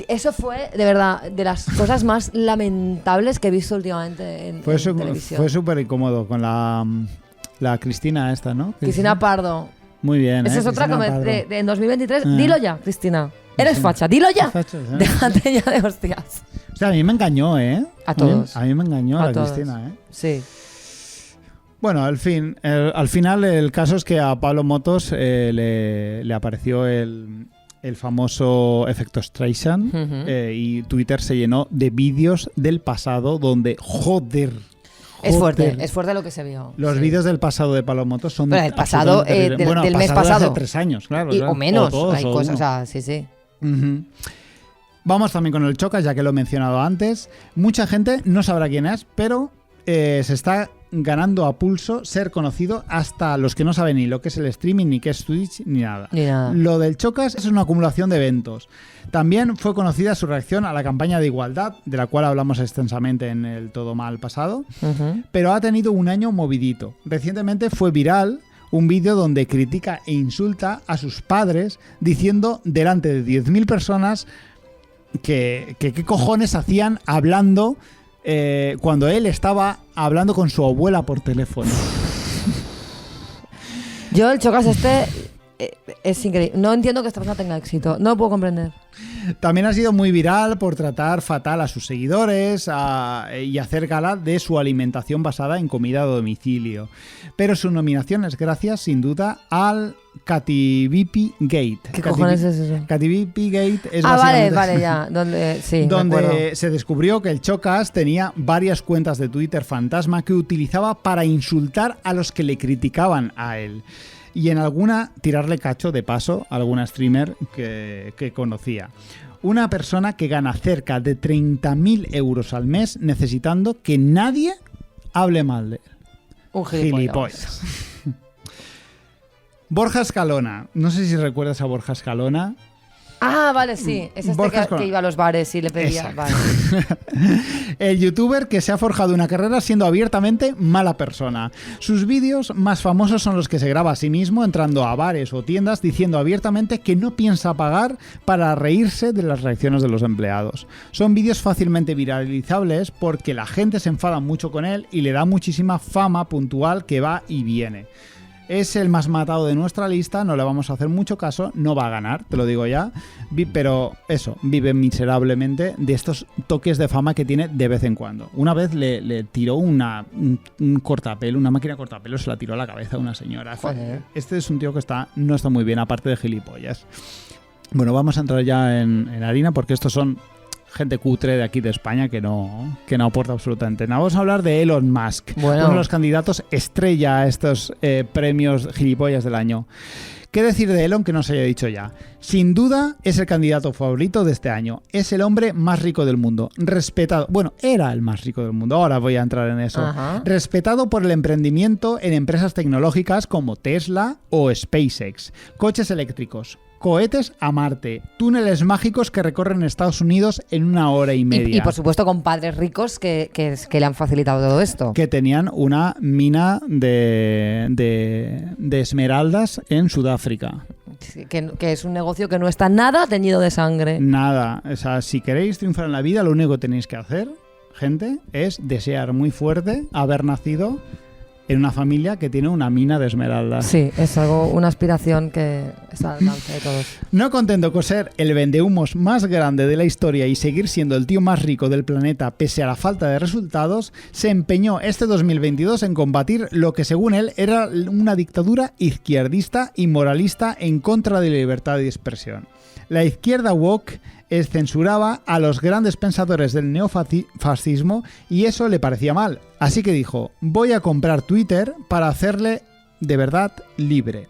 Eso fue, de verdad, de las cosas más lamentables que he visto últimamente en televisión. Fue súper incómodo con la Cristina esta, ¿no? Cristina Pardo. Muy bien. Esa es otra en 2023. Dilo ya, Cristina. Eres facha, dilo ya. Facha, ¿sí? Déjate ya de hostias. O sea, a mí me engañó, ¿eh? A todos. A mí me engañó A la todos. Cristina, ¿eh? Sí. Bueno, al final el caso es que a Pablo Motos le apareció el famoso efecto Streisand y Twitter se llenó de vídeos del pasado donde, joder, Es fuerte lo que se vio. Los vídeos del pasado de Pablo Motos son... Pero el pasado, del mes pasado. Hace 3 años, claro. O menos, dos, hay cosas, o sea, sí. Uh-huh. Vamos también con el Chocas, ya que lo he mencionado antes. Mucha gente no sabrá quién es, pero se está ganando a pulso ser conocido, hasta los que no saben ni lo que es el streaming, ni qué es Twitch, ni nada. Lo del Chocas es una acumulación de eventos. También fue conocida su reacción a la campaña de igualdad, de la cual hablamos extensamente en el Todo Mal pasado, pero ha tenido un año movidito. Recientemente fue viral un vídeo donde critica e insulta a sus padres diciendo delante de 10.000 personas que qué cojones hacían hablando cuando él estaba hablando con su abuela por teléfono. Yo el Chocas es increíble. No entiendo que esta persona tenga éxito. No lo puedo comprender. También ha sido muy viral por tratar fatal a sus seguidores y hacer gala de su alimentación basada en comida a domicilio. Pero su nominación es gracias, sin duda, al Cativipi Gate. ¿Qué cojones es eso? Cativipi Gate es vale, ya. Donde se descubrió que el Chocas tenía varias cuentas de Twitter fantasma que utilizaba para insultar a los que le criticaban a él. Y en alguna tirarle cacho de paso a alguna streamer que conocía. Una persona que gana cerca de 30.000 euros al mes necesitando que nadie hable mal de él. Un gilipollas. Borja Escalona. No sé si recuerdas a Borja Escalona. Ah, vale, sí. Es que iba a los bares y le pedía. Vale. El youtuber que se ha forjado una carrera siendo abiertamente mala persona. Sus vídeos más famosos son los que se graba a sí mismo entrando a bares o tiendas diciendo abiertamente que no piensa pagar para reírse de las reacciones de los empleados. Son vídeos fácilmente viralizables porque la gente se enfada mucho con él y le da muchísima fama puntual que va y viene. Es el más matado de nuestra lista, no le vamos a hacer mucho caso, no va a ganar, te lo digo ya, pero eso, vive miserablemente de estos toques de fama que tiene de vez en cuando. Una vez le tiró un cortapelo, una máquina cortapelo, se la tiró a la cabeza a una señora. Joder. Este es un tío que no está muy bien, aparte de gilipollas. Bueno, vamos a entrar ya en harina porque estos son gente cutre de aquí de España que no aporta absolutamente nada. Vamos a hablar de Elon Musk, uno de los candidatos estrella a estos premios gilipollas del año. ¿Qué decir de Elon que no se haya dicho ya? Sin duda es el candidato favorito de este año. Es el hombre más rico del mundo. Respetado. Bueno, era el más rico del mundo. Ahora voy a entrar en eso. Ajá. Respetado por el emprendimiento en empresas tecnológicas como Tesla o SpaceX. Coches eléctricos. Cohetes a Marte, túneles mágicos que recorren Estados Unidos en 1 hora y media. Y por supuesto con padres ricos que le han facilitado todo esto. Que tenían una mina de esmeraldas en Sudáfrica. Que es un negocio que no está nada teñido de sangre. Nada. O sea, si queréis triunfar en la vida, lo único que tenéis que hacer, gente, es desear muy fuerte haber nacido en una familia que tiene una mina de esmeraldas. Sí, es algo, una aspiración que está al alcance de todos. No contento con ser el vendehumos más grande de la historia y seguir siendo el tío más rico del planeta pese a la falta de resultados, se empeñó este 2022 en combatir lo que según él era una dictadura izquierdista y moralista en contra de la libertad de expresión. La izquierda woke censuraba a los grandes pensadores del neofascismo y eso le parecía mal. Así que dijo, voy a comprar Twitter para hacerle de verdad libre.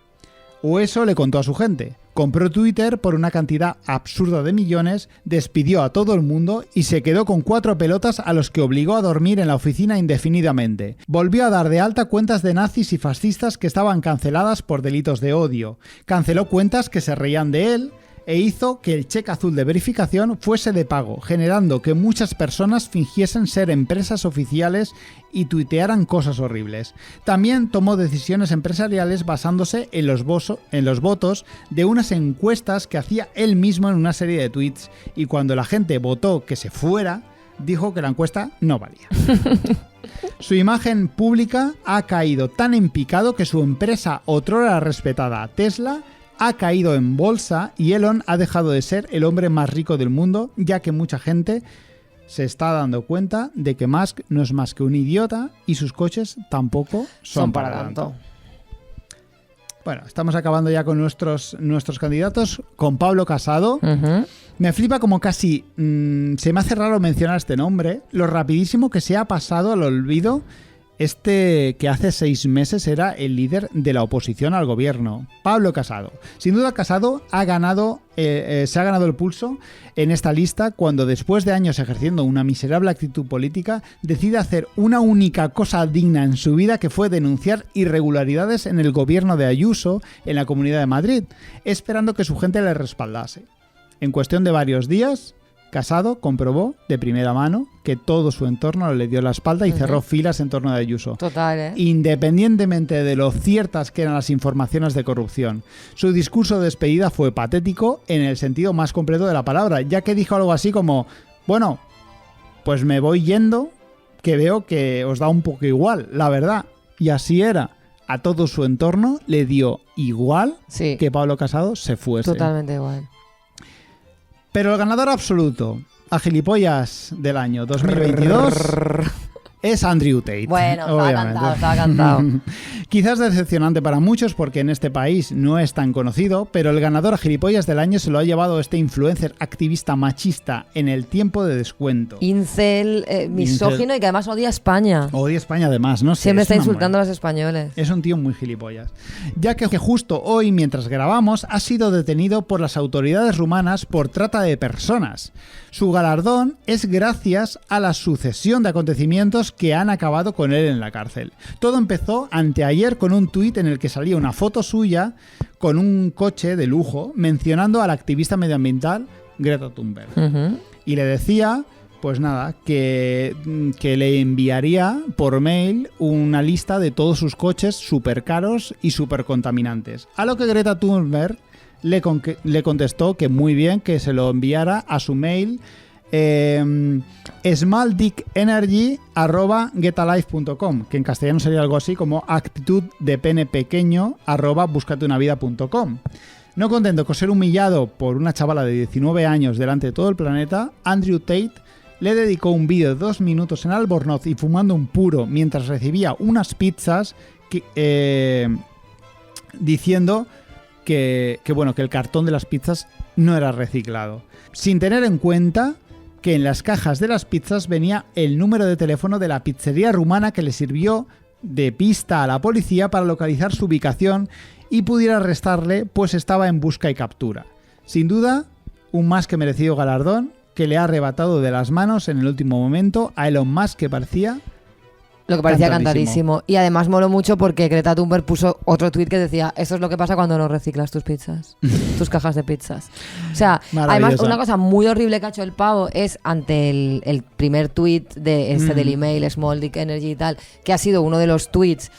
O eso le contó a su gente. Compró Twitter por una cantidad absurda de millones, despidió a todo el mundo y se quedó con 4 pelotas a los que obligó a dormir en la oficina indefinidamente. Volvió a dar de alta cuentas de nazis y fascistas que estaban canceladas por delitos de odio. Canceló cuentas que se reían de él e hizo que el cheque azul de verificación fuese de pago, generando que muchas personas fingiesen ser empresas oficiales y tuitearan cosas horribles. También tomó decisiones empresariales basándose en los votos de unas encuestas que hacía él mismo en una serie de tweets, y cuando la gente votó que se fuera, dijo que la encuesta no valía. Su imagen pública ha caído tan en picado que su empresa otrora respetada, Tesla, ha caído en bolsa y Elon ha dejado de ser el hombre más rico del mundo, ya que mucha gente se está dando cuenta de que Musk no es más que un idiota y sus coches tampoco son para tanto. Bueno, estamos acabando ya con nuestros candidatos. Con Pablo Casado. Uh-huh. Me flipa como casi se me hace raro mencionar este nombre, lo rapidísimo que se ha pasado al olvido que hace 6 meses era el líder de la oposición al gobierno, Pablo Casado. Sin duda, Casado se ha ganado el pulso en esta lista cuando, después de años ejerciendo una miserable actitud política, decide hacer una única cosa digna en su vida, que fue denunciar irregularidades en el gobierno de Ayuso en la Comunidad de Madrid, esperando que su gente le respaldase. En cuestión de varios días, Casado comprobó de primera mano que todo su entorno le dio la espalda y cerró filas en torno de Ayuso. Total, ¿eh? Independientemente de lo ciertas que eran las informaciones de corrupción. Su discurso de despedida fue patético en el sentido más completo de la palabra, ya que dijo algo así como, bueno, pues me voy yendo, que veo que os da un poco igual, la verdad. Y así era. A todo su entorno le dio igual que Pablo Casado se fuese. Totalmente igual. Pero el ganador absoluto a gilipollas del año 2022 es Andrew Tate. Bueno, estaba cantado. Quizás decepcionante para muchos porque en este país no es tan conocido, pero el ganador a gilipollas del año se lo ha llevado este influencer activista machista en el tiempo de descuento. Incel, misógino y que además odia a España. Odia a España además, no sé. Siempre está insultando a los españoles. Es un tío muy gilipollas. Ya que justo hoy, mientras grabamos, ha sido detenido por las autoridades rumanas por trata de personas. Su galardón es gracias a la sucesión de acontecimientos que han acabado con él en la cárcel. Todo empezó anteayer con un tuit en el que salía una foto suya con un coche de lujo mencionando a la activista medioambiental Greta Thunberg. Uh-huh. Y le decía, pues nada, que le enviaría por mail una lista de todos sus coches súper caros y súper contaminantes. A lo que Greta Thunberg le contestó que muy bien, que se lo enviara a su mail smalldickenergy@getalife.com, que en castellano sería algo así como actitud de pene pequeño @buscateunavida.com. No contento con ser humillado por una chavala de 19 años delante de todo el planeta, Andrew Tate le dedicó un vídeo de 2 minutos en Albornoz y fumando un puro mientras recibía unas pizzas diciendo que el cartón de las pizzas no era reciclado, sin tener en cuenta que en las cajas de las pizzas venía el número de teléfono de la pizzería rumana que le sirvió de pista a la policía para localizar su ubicación y pudiera arrestarle, pues estaba en busca y captura. Sin duda, un más que merecido galardón que le ha arrebatado de las manos en el último momento a Elon Musk, que parecía cantadísimo. Y además moló mucho porque Greta Thunberg puso otro tuit que decía: eso es lo que pasa cuando no reciclas tus pizzas, tus cajas de pizzas. O sea, además una cosa muy horrible que ha hecho el pavo es ante el primer tuit del email Small Dick Energy y tal, que ha sido uno de los tweets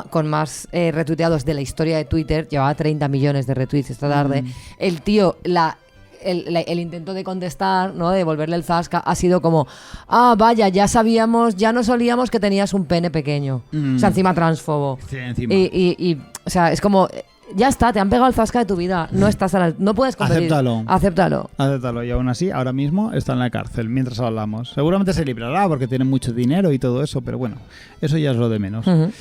con más retuiteados de la historia de Twitter. Llevaba 30 millones de retweets esta tarde. El tío el intento de contestar, ¿no? De devolverle el zasca, ha sido como, vaya, ya sabíamos, ya nos olíamos que tenías un pene pequeño. O sea, encima transfobo. Sí, encima. Y o sea, es como, ya está, te han pegado el zasca de tu vida, no puedes competir. Acéptalo. Y aún así, ahora mismo está en la cárcel mientras hablamos. Seguramente se librará porque tiene mucho dinero y todo eso, pero bueno, eso ya es lo de menos. Uh-huh.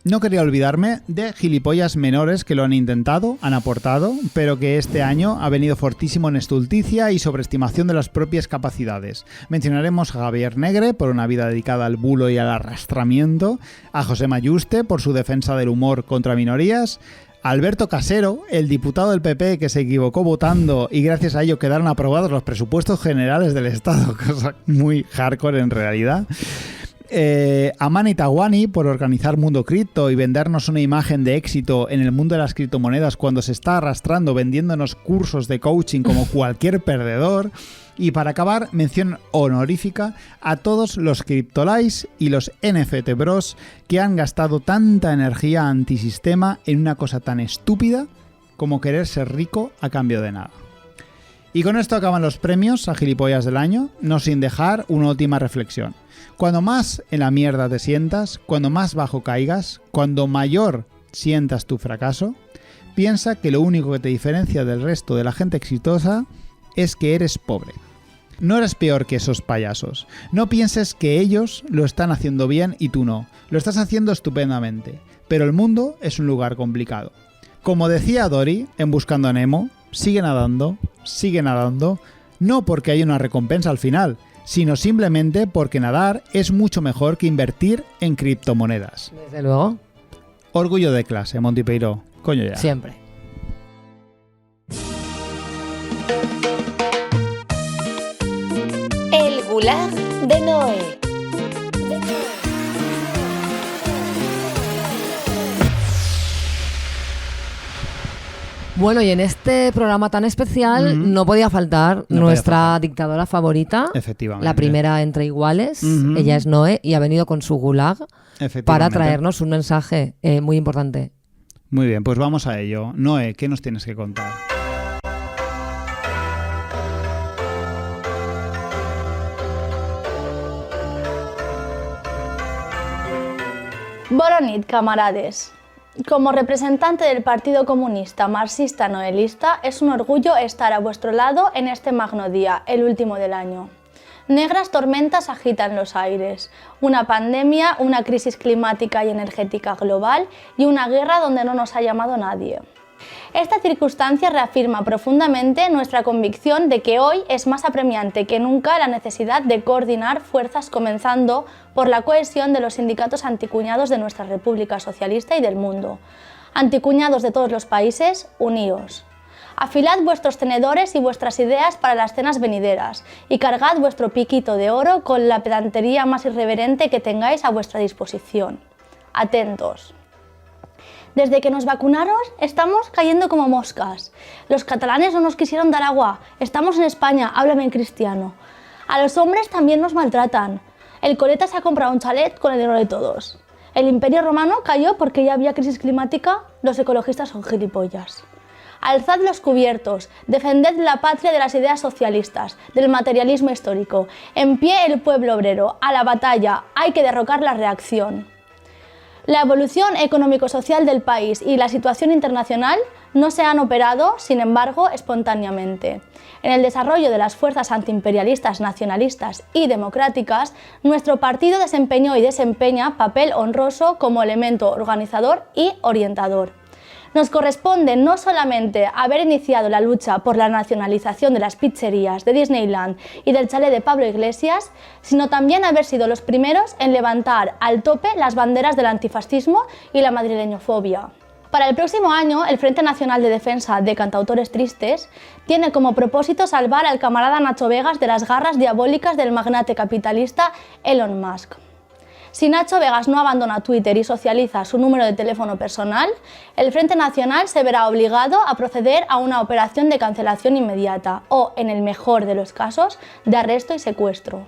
No quería olvidarme de gilipollas menores que lo han intentado, han aportado, pero que este año ha venido fortísimo en estulticia y sobreestimación de las propias capacidades. Mencionaremos a Javier Negre por una vida dedicada al bulo y al arrastramiento, a José Mayuste por su defensa del humor contra minorías, a Alberto Casero, el diputado del PP que se equivocó votando y gracias a ello quedaron aprobados los presupuestos generales del Estado, cosa muy hardcore en realidad. A Mani Tawani por organizar Mundo Cripto y vendernos una imagen de éxito en el mundo de las criptomonedas cuando se está arrastrando vendiéndonos cursos de coaching como cualquier perdedor. Y para acabar, mención honorífica a todos los CryptoLies y los NFT Bros que han gastado tanta energía antisistema en una cosa tan estúpida como querer ser rico a cambio de nada. Y con esto acaban los premios a Gilipollas del Año, no sin dejar una última reflexión. Cuando más en la mierda te sientas, cuando más bajo caigas, cuando mayor sientas tu fracaso, piensa que lo único que te diferencia del resto de la gente exitosa es que eres pobre. No eres peor que esos payasos. No pienses que ellos lo están haciendo bien y tú no. Lo estás haciendo estupendamente. Pero el mundo es un lugar complicado. Como decía Dory en Buscando a Nemo, sigue nadando, no porque hay una recompensa al final, sino simplemente porque nadar es mucho mejor que invertir en criptomonedas. Desde luego. Orgullo de clase, Monty Peiró. Coño ya. Siempre. El Gulag de Noé. Bueno, y en este programa tan especial no podía faltar nuestra dictadora favorita, efectivamente, la primera entre iguales. Ella es Noé y ha venido con su gulag para traernos un mensaje muy importante. Muy bien, pues vamos a ello. Noé, ¿qué nos tienes que contar? Bona nit, camarades. Como representante del Partido Comunista Marxista Noelista, es un orgullo estar a vuestro lado en este magno día, el último del año. Negras tormentas agitan los aires, una pandemia, una crisis climática y energética global y una guerra donde no nos ha llamado nadie. Esta circunstancia reafirma profundamente nuestra convicción de que hoy es más apremiante que nunca la necesidad de coordinar fuerzas, comenzando por la cohesión de los sindicatos anticuñados de nuestra República Socialista y del mundo. Anticuñados de todos los países, uníos. Afilad vuestros tenedores y vuestras ideas para las cenas venideras y cargad vuestro piquito de oro con la pedantería más irreverente que tengáis a vuestra disposición. Atentos. Desde que nos vacunaron estamos cayendo como moscas. Los catalanes no nos quisieron dar agua. Estamos en España, háblame en cristiano. A los hombres también nos maltratan. El Coleta se ha comprado un chalet con el dinero de todos. El Imperio Romano cayó porque ya había crisis climática. Los ecologistas son gilipollas. Alzad los cubiertos, defended la patria de las ideas socialistas, del materialismo histórico. En pie el pueblo obrero, a la batalla, hay que derrocar la reacción. La evolución económico-social del país y la situación internacional no se han operado, sin embargo, espontáneamente. En el desarrollo de las fuerzas antiimperialistas, nacionalistas y democráticas, nuestro partido desempeñó y desempeña papel honroso como elemento organizador y orientador. Nos corresponde no solamente haber iniciado la lucha por la nacionalización de las pizzerías, de Disneyland y del chalet de Pablo Iglesias, sino también haber sido los primeros en levantar al tope las banderas del antifascismo y la madrileñofobia. Para el próximo año, el Frente Nacional de Defensa de Cantautores Tristes tiene como propósito salvar al camarada Nacho Vegas de las garras diabólicas del magnate capitalista Elon Musk. Si Nacho Vegas no abandona Twitter y socializa su número de teléfono personal, el Frente Nacional se verá obligado a proceder a una operación de cancelación inmediata o, en el mejor de los casos, de arresto y secuestro.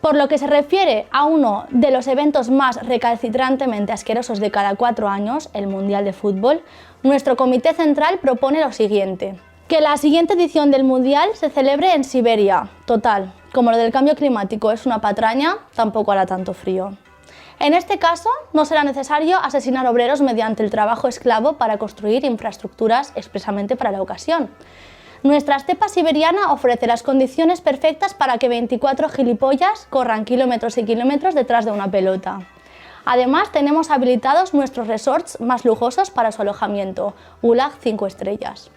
Por lo que se refiere a uno de los eventos más recalcitrantemente asquerosos de cada 4 años, el Mundial de Fútbol, nuestro Comité Central propone lo siguiente: Que la siguiente edición del Mundial se celebre en Siberia. Total, como lo del cambio climático es una patraña, tampoco hará tanto frío. En este caso, no será necesario asesinar obreros mediante el trabajo esclavo para construir infraestructuras expresamente para la ocasión. Nuestra estepa siberiana ofrece las condiciones perfectas para que 24 gilipollas corran kilómetros y kilómetros detrás de una pelota. Además, tenemos habilitados nuestros resorts más lujosos para su alojamiento, Gulag 5 estrellas.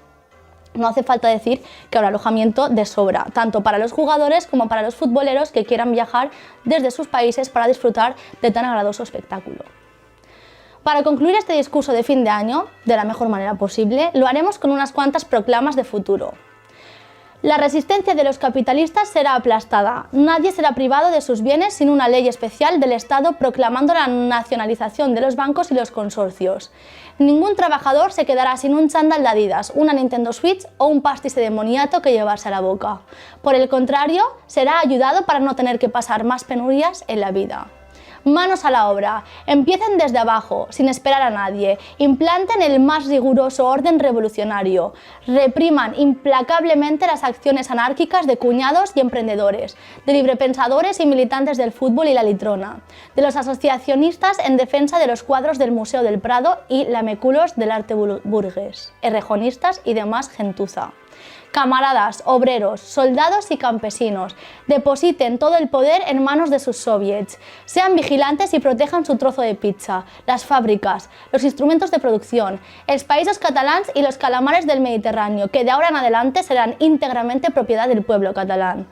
No hace falta decir que habrá alojamiento de sobra, tanto para los jugadores como para los futboleros que quieran viajar desde sus países para disfrutar de tan agradaroso espectáculo. Para concluir este discurso de fin de año, de la mejor manera posible, lo haremos con unas cuantas proclamas de futuro. La resistencia de los capitalistas será aplastada. Nadie será privado de sus bienes sin una ley especial del Estado proclamando la nacionalización de los bancos y los consorcios. Ningún trabajador se quedará sin un chándal de Adidas, una Nintendo Switch o un pastis de moniato que llevarse a la boca. Por el contrario, será ayudado para no tener que pasar más penurias en la vida. Manos a la obra, empiecen desde abajo, sin esperar a nadie, implanten el más riguroso orden revolucionario, repriman implacablemente las acciones anárquicas de cuñados y emprendedores, de librepensadores y militantes del fútbol y la litrona, de los asociacionistas en defensa de los cuadros del Museo del Prado y lameculos del arte burgués, errejonistas y demás gentuza. Camaradas, obreros, soldados y campesinos, depositen todo el poder en manos de sus soviets, sean vigilantes y protejan su trozo de pizza, las fábricas, los instrumentos de producción, els països catalans y los calamares del Mediterráneo, que de ahora en adelante serán íntegramente propiedad del pueblo catalán.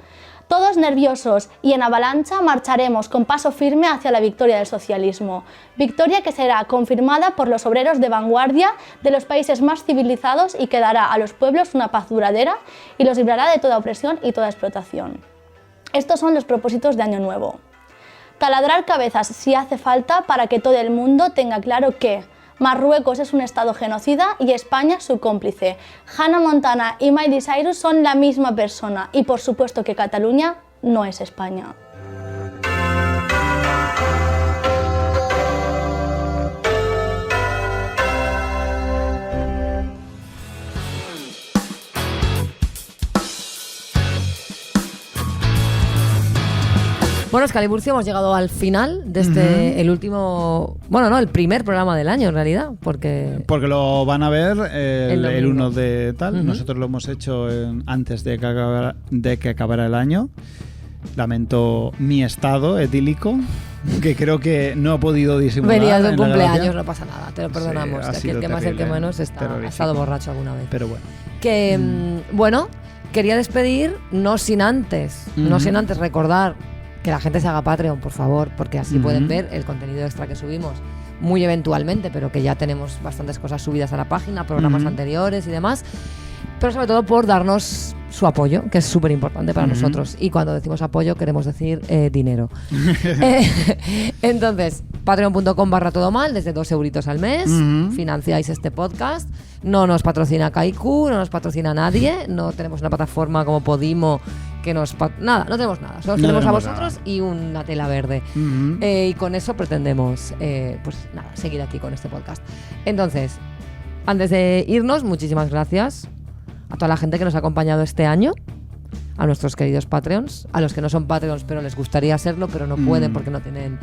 Todos nerviosos y en avalancha marcharemos con paso firme hacia la victoria del socialismo. Victoria que será confirmada por los obreros de vanguardia de los países más civilizados y que dará a los pueblos una paz duradera y los librará de toda opresión y toda explotación. Estos son los propósitos de Año Nuevo. Taladrar cabezas si hace falta para que todo el mundo tenga claro que Marruecos es un estado genocida y España su cómplice. Hannah Montana y Miley Cyrus son la misma persona y por supuesto que Cataluña no es España. Bueno, Escaliburcio, hemos llegado al final de el último... Bueno, no, el primer programa del año, en realidad, porque lo van a ver el 1 domingo. de tal. Nosotros lo hemos hecho antes de que acabara el año. Lamento mi estado etílico, que creo que no he podido disimular. venías de un en la cumpleaños, gracia. no pasa nada, te lo perdonamos. Sí, ha Aquí sido el que más, el que terrible, menos ha estado borracho alguna vez. Pero bueno. Que, bueno, quería despedir, no sin antes recordar que la gente se haga Patreon, por favor, porque así pueden ver el contenido extra que subimos muy eventualmente, pero que ya tenemos bastantes cosas subidas a la página, programas anteriores y demás, pero sobre todo por darnos su apoyo, que es súper importante para nosotros. Y cuando decimos apoyo queremos decir dinero. Entonces, patreon.com/todomal, desde 2 euritos al mes, financiáis este podcast. No nos patrocina Kaiku, no nos patrocina nadie, no tenemos una plataforma como Podimo que nada, no tenemos nada, solo tenemos a vosotros y una tela verde. Y con eso pretendemos seguir aquí con este podcast. Entonces, antes de irnos, muchísimas gracias a toda la gente que nos ha acompañado este año, a nuestros queridos Patreons, a los que no son Patreons pero les gustaría serlo, pero no pueden porque no tienen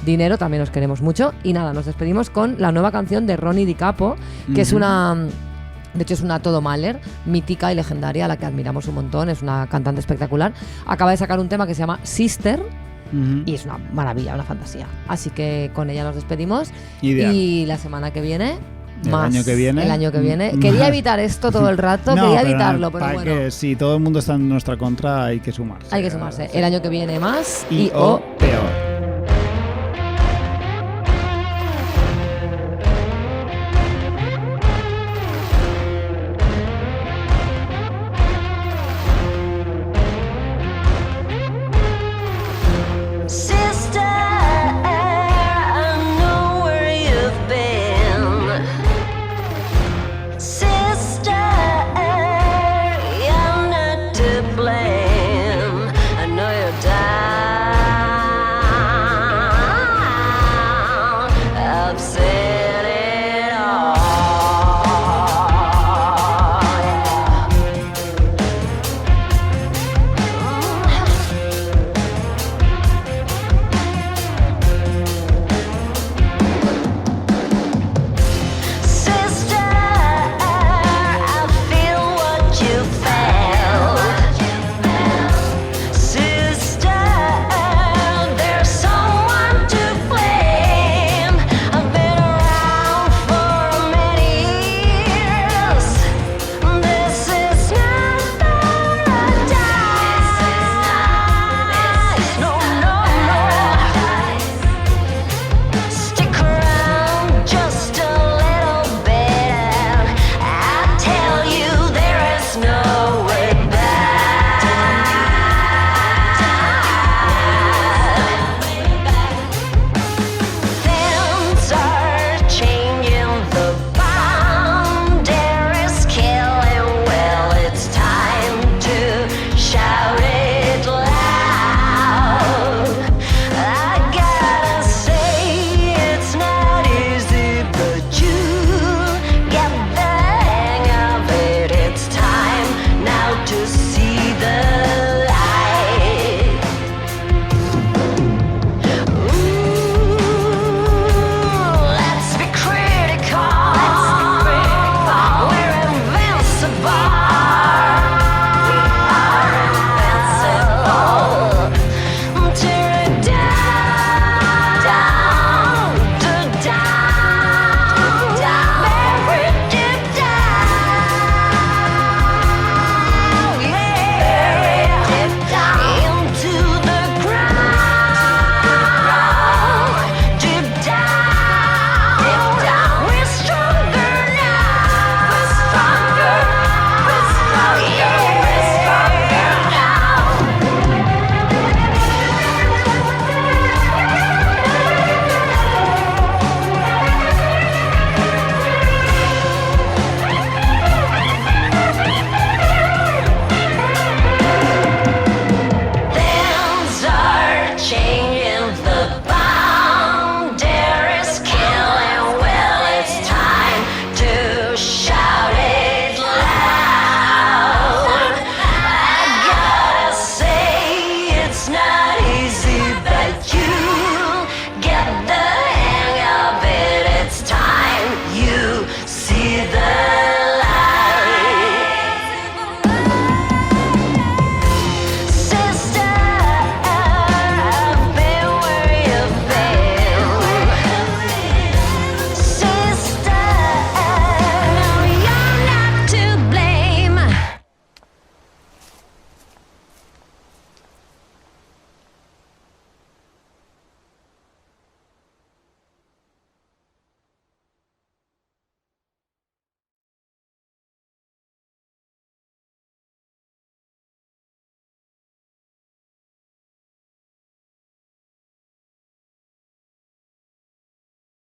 dinero, también os queremos mucho. Y nada, nos despedimos con la nueva canción de Ronnie Di Capo, que es una... De hecho, es una Todomaler mítica y legendaria, a la que admiramos un montón. Es una cantante espectacular. Acaba de sacar un tema que se llama Sister y es una maravilla, una fantasía. Así que con ella nos despedimos. Ideal. Y la semana que viene... El año que viene. Quería evitar esto todo el rato, quería evitarlo, pero bueno. Que si todo el mundo está en nuestra contra, hay que sumarse. Hay que sumarse. El año que viene más y o peor.